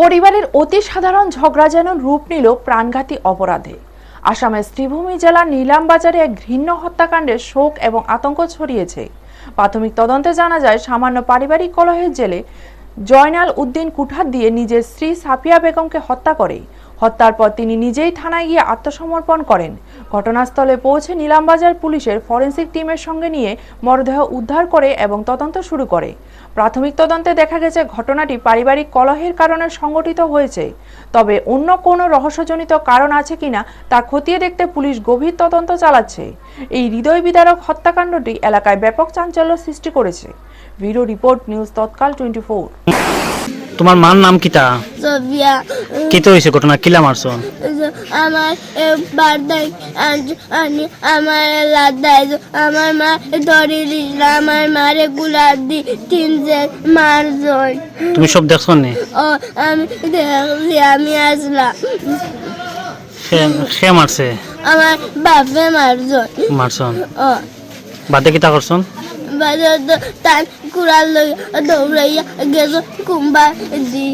পরিবারের অতি সাধারণ ঝগড়া যেন রূপ নিল প্রাণঘাতী অপরাধে। আসামের শ্রীভূমি জেলার নীলামবাজারে এক ঘৃণ্য হত্যাকাণ্ডে শোক এবং আতঙ্ক ছড়িয়েছে। প্রাথমিক তদন্তে জানা যায়, সামান্য পারিবারিক কলহের জেলে জয়নাল উদ্দিন কুঠার দিয়ে নিজের স্ত্রী সাফিয়া বেগমকে হত্যা করে। হত্যার পর তিনি নিজেই থানায় গিয়ে আত্মসমর্পণ করেন। ঘটনাস্থলে পৌঁছে নীলামবাজার পুলিশের ফরেনসিক টিমের সঙ্গে নিয়ে মরদেহ উদ্ধার করে এবং তদন্ত শুরু করে। প্রাথমিক তদন্তে দেখা গেছে, ঘটনাটি পারিবারিক কলহের কারণে সংঘটিত হয়েছে। তবে অন্য কোনো রহস্যজনিত কারণ আছে কিনা তা খতিয়ে দেখতে পুলিশ গভীর তদন্ত চালাচ্ছে। এই হৃদয় বিদারক হত্যাকাণ্ডটি এলাকায় ব্যাপক চাঞ্চল্য সৃষ্টি করেছে। ব্যুরো রিপোর্ট, নিউজ তৎকাল 24। তোমার মার নাম কিতা? সোফিয়া। কি তো হয়েছে ঘটনা? কিলা মারছন? আমার বার্দাই আনি আমার লাদাই আমার মা ধরে দিল, আমার মারে গুলার দি তিনজন মারজন। তুমি সব দেখছো নি? ও আমি দেখলি, আমি আসলাম। সে মারছে? আমার বাপে মারজন। মারছন? ও বাদে কিতা করছন? বাজার তান কুড়াল দৌড়াইয়া গেল কুম্বা দি।